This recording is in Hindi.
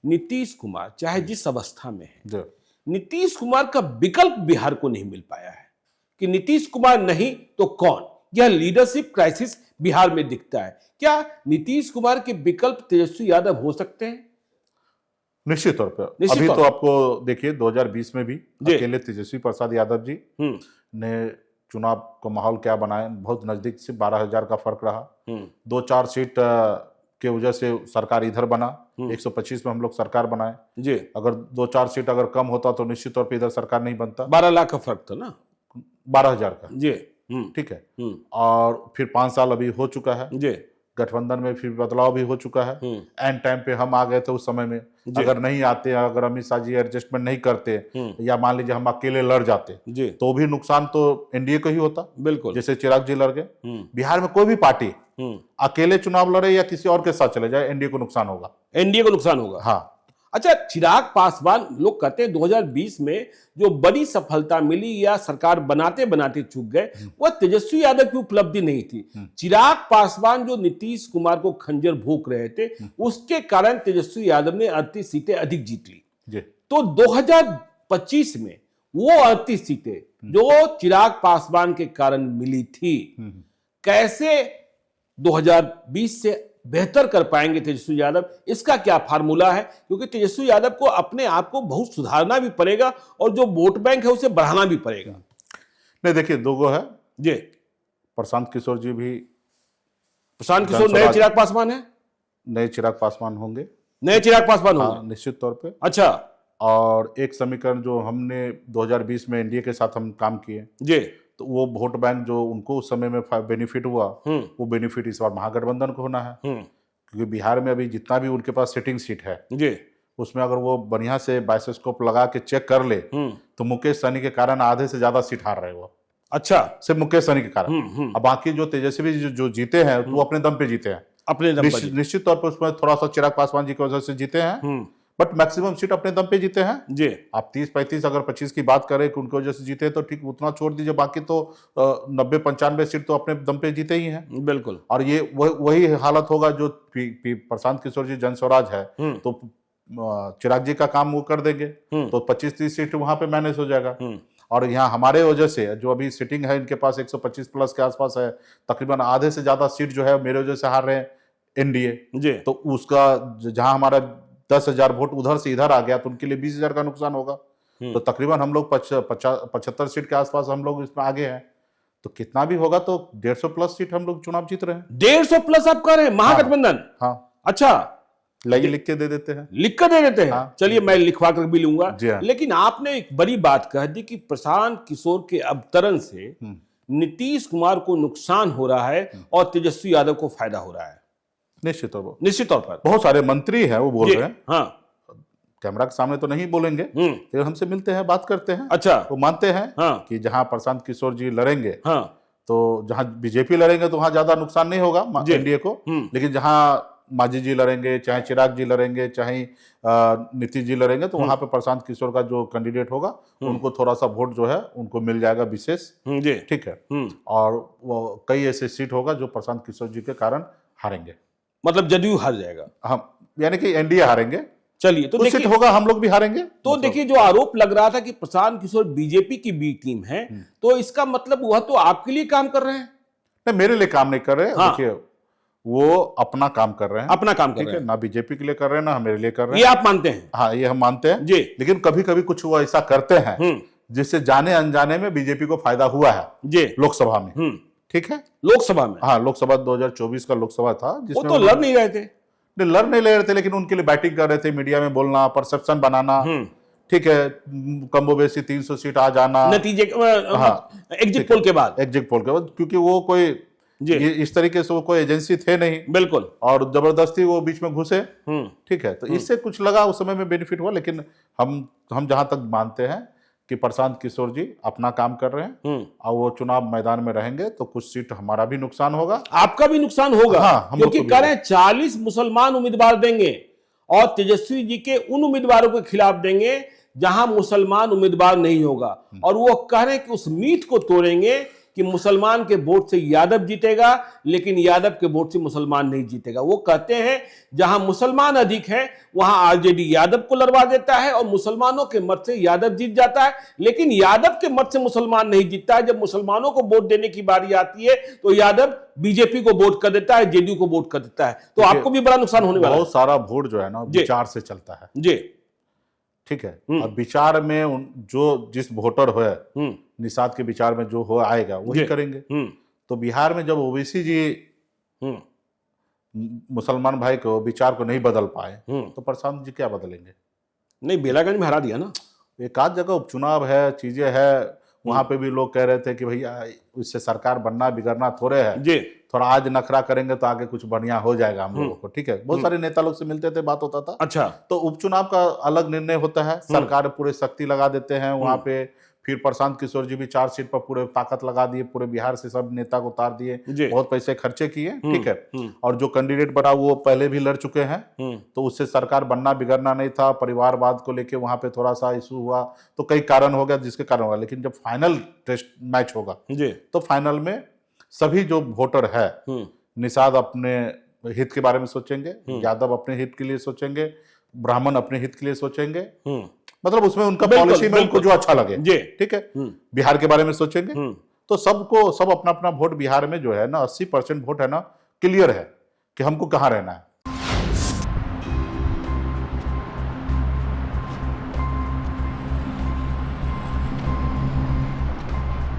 नीतीश कुमार चाहे जिस अवस्था में है, नीतीश कुमार का विकल्प बिहार को नहीं मिल पाया है कि नीतीश कुमार नहीं तो कौन। यह लीडरशिप क्राइसिस बिहार में दिखता है। क्या नीतीश कुमार के विकल्प तेजस्वी यादव हो सकते हैं? निश्चित तौर पर। अभी तो आपको देखिए 2020 में भी अकेले तेजस्वी प्रसाद यादव जी ने चुनाव का माहौल क्या बनाया, बहुत नजदीक से 12,000 का फर्क रहा। 2-4 सीट के वजह से सरकार इधर बना, 125 में हम लोग सरकार बनाए जी। अगर 2-4 सीट अगर कम होता तो निश्चित तौर पे इधर सरकार नहीं बनता। 12 लाख का फर्क था ना, 12,000 का जी। ठीक है। और फिर 5 साल अभी हो चुका है जी। गठबंधन में फिर बदलाव भी हो चुका है। एंड टाइम पे हम आ गए थे उस समय में। अगर नहीं आते, अगर अमित शाह जी एडजस्टमेंट नहीं करते या मान लीजिए हम अकेले लड़ जाते तो भी नुकसान तो एनडीए को ही होता। बिल्कुल, जैसे चिराग जी लड़ गए। बिहार में कोई भी पार्टी अकेले चुनाव लड़े या किसी और के साथ चले जाए, एनडीए को नुकसान होगा। एनडीए को नुकसान होगा, हाँ। अच्छा, चिराग पासवान, लोग कहते हैं 2020 में जो बड़ी सफलता मिली या सरकार बनाते बनाते चूक गए, वह तेजस्वी यादव की उपलब्धि नहीं थी। चिराग पासवान जो नीतीश कुमार को खंजर भोंक रहे थे, उसके कारण तेजस्वी यादव ने 38 सीटें अधिक जीत ली। तो 2025 में वो 38 सीटें जो चिराग पासवान के कारण मिली थी, कैसे 2020 से बेहतर कर पाएंगे तेजस्वी यादव? इसका क्या फार्मूला है? क्योंकि तेजस्वी यादव को अपने आप को बहुत सुधारना भी पड़ेगा और जो वोट बैंक है उसे बढ़ाना भी पड़ेगा। नहीं, देखिए दो गो है जी। प्रशांत किशोर जी भी, प्रशांत किशोर नए चिराग पासवान है, नए चिराग पासवान होंगे, नए चिराग पासवान होंगे निश्चित तौर पे। अच्छा। और एक समीकरण जो हमने 2020 में एनडीए के साथ हम काम किए जी, तो वो वोट बैंक जो उनको उस समय में बेनिफिट हुआ, वो बेनिफिट इस बार महागठबंधन को होना है। क्योंकि बिहार में अभी जितना भी उनके पास सिटिंग सीट है जी, उसमें अगर वो बढ़िया से बाइस्कोप लगा के चेक कर ले तो मुकेश सहनी के कारण आधे से ज्यादा सीट हार रहे वो। अच्छा, सिर्फ मुकेश सहनी के कारण। अब बाकी जो तेजस्वी जो जीते हैं वो अपने दम पे जीते हैं, अपने दम पे। निश्चित तौर पर उसमें थोड़ा सा चिराग पासवान जी की वजह से जीते हैं, बट मैक्सिमम सीट अपने दम पे जीते हैं जी। आप 30-35 अगर 25 की बात करें कि उनकी वजह से जीते तो ठीक, उतना छोड़ दीजिए, बाकी तो 90-95 सीट तो अपने दम पे जीते ही हैं। बिल्कुल। और ये वही हालत होगा जो प्रशांत किशोर जी जन स्वराज है, तो चिराग जी का काम वो कर देंगे तो 25-30 सीट वहां पे मैनेज हो जाएगा। और यहाँ हमारे वजह से जो अभी सिटिंग है इनके पास 125 प्लस के आसपास है, तकरीबन आधे से ज्यादा सीट जो है मेरे वजह से हार रहे हैं एनडीए जी। तो उसका जहां हमारा 10,000 वोट उधर से इधर आ गया तो उनके लिए 20,000 का नुकसान होगा। तो तकरीबन हम लोग 75 सीट के आसपास हम लोग इसमें आगे हैं। तो कितना भी होगा तो 150 प्लस सीट हम लोग चुनाव जीत रहे हैं। 150 प्लस आप कह रहे हैं महागठबंधन? हाँ। अच्छा, लिख के दे देते हैं, लिख कर दे देते हैं। हाँ। चलिए, मैं लिखवा कर भी लूंगा। लेकिन आपने एक बड़ी बात कह दी कि प्रशांत किशोर के अवतरण से नीतीश कुमार को नुकसान हो रहा है और तेजस्वी यादव को फायदा हो रहा है। निश्चित तौर पर बहुत सारे मंत्री हैं वो बोल रहे हैं, हाँ, कैमरा के सामने तो नहीं बोलेंगे, तो हमसे मिलते हैं, बात करते हैं। अच्छा, वो मानते हैं हाँ, कि जहां प्रशांत किशोर जी लड़ेंगे हाँ, तो जहां बीजेपी लड़ेंगे तो वहां ज्यादा नुकसान नहीं होगा एनडीए को। लेकिन जहां मांझी जी लड़ेंगे, चाहे चिराग जी लड़ेंगे, चाहे नीतीश जी लड़ेंगे, तो वहां पे प्रशांत किशोर का जो कैंडिडेट होगा उनको थोड़ा सा वोट जो है उनको मिल जाएगा विशेष जी, ठीक है। और वो कई ऐसे सीट होगा जो प्रशांत किशोर जी के कारण हारेंगे, मतलब जदयू हार जाएगा, हम यानी कि एनडीए हारेंगे। चलिए, तो सीट होगा हम लोग भी हारेंगे। तो देखिए, जो आरोप लग रहा था कि प्रशांत किशोर बीजेपी की बी टीम है, तो इसका मतलब वह तो आपके लिए काम कर रहे हैं? नहीं, मेरे लिए काम नहीं कर रहे हैं। हाँ। देखिए, वो अपना काम कर रहे हैं, अपना काम कर रहे हैं, ना बीजेपी के लिए कर रहे हैं ना मेरे लिए कर रहे हैं। ये आप मानते हैं? हाँ, ये हम मानते हैं जी। लेकिन कभी कभी कुछ वो ऐसा करते हैं जिससे जाने अनजाने में बीजेपी को फायदा हुआ है जी, लोकसभा में। ठीक है, लोकसभा में, हाँ, लोकसभा 2024 का लोकसभा था जिसमें वो तो लड़ नहीं रहे थे, लड़ नहीं ले रहे थे, लेकिन उनके लिए बैटिंग कर रहे थे, मीडिया में बोलना, परसेप्शन बनाना, ठीक है, कमोबेशी 300 सीट आ जाना नतीजे एग्जिट पोल के बाद, क्योंकि वो कोई इस तरीके से वो कोई एजेंसी थे नहीं, बिल्कुल, और जबरदस्ती वो बीच में घुसे, ठीक है। तो इससे कुछ लगा उस समय में बेनिफिट हुआ, लेकिन हम जहां तक मानते हैं कि प्रशांत किशोर जी अपना काम कर रहे हैं और वो चुनाव मैदान में रहेंगे तो कुछ सीट हमारा भी नुकसान होगा, आपका भी नुकसान होगा। हाँ, क्योंकि कह रहे हैं 40 मुसलमान उम्मीदवार देंगे और तेजस्वी जी के उन उम्मीदवारों के खिलाफ देंगे जहां मुसलमान उम्मीदवार नहीं होगा, और वो कह रहे हैं कि उस मीट को तोड़ेंगे कि मुसलमान के वोट से यादव जीतेगा, लेकिन यादव के वोट से मुसलमान नहीं जीतेगा। वो कहते हैं जहां मुसलमान अधिक है वहां आरजेडी यादव को लड़वा देता है और मुसलमानों के मत से यादव जीत जाता है, लेकिन यादव के मत से मुसलमान नहीं जीतता है। जब मुसलमानों को वोट देने की बारी आती है तो यादव बीजेपी को वोट कर देता है, जेडीयू को वोट कर देता है। तो आपको भी बड़ा नुकसान होने वाला है। बहुत सारा वोट जो है ना विचार से चलता है जी, ठीक है। और विचार में जो जिस वोटर हो निषाद के विचार में जो हो आएगा वही करेंगे। तो बिहार में जब ओबीसी जी मुसलमान भाई को विचार को नहीं बदल पाए तो प्रशांत जी क्या बदलेंगे? नहीं, बेलागंज में हरा दिया ना। एक आध जगह उपचुनाव है, चीजें है, वहां पे भी लोग कह रहे थे कि भैया इससे सरकार बनना बिगड़ना थोड़े है जी, थोड़ा आज नखरा करेंगे तो आगे कुछ बढ़िया हो जाएगा हम लोगों को, ठीक है। बहुत सारे नेता लोग से मिलते थे, बात होता था। अच्छा, तो उपचुनाव का अलग निर्णय होता है, सरकार पूरे शक्ति लगा देते हैं वहां पे। फिर प्रशांत किशोर जी भी 4 सीट पर पूरे ताकत लगा दिए, पूरे बिहार से सब नेता को उतार दिए, बहुत पैसे खर्चे किए, ठीक है। और जो कैंडिडेट बना वो पहले भी लड़ चुके हैं, तो उससे सरकार बनना बिगड़ना नहीं था। परिवारवाद को लेके वहां पे थोड़ा सा इशू हुआ, तो कई कारण हो गया जिसके कारण हुआ। लेकिन जब फाइनल टेस्ट मैच होगा तो फाइनल में सभी जो वोटर है, निषाद अपने हित के बारे में सोचेंगे, यादव अपने हित के लिए सोचेंगे, ब्राह्मण अपने हित के लिए सोचेंगे, मतलब उसमें उनका पॉलिसी में उनको जो अच्छा लगे, ठीक है, बिहार के बारे में सोचेंगे। तो सब अपना अपना वोट बिहार में जो है ना 80% वोट है ना क्लियर है कि हमको कहाँ रहना है।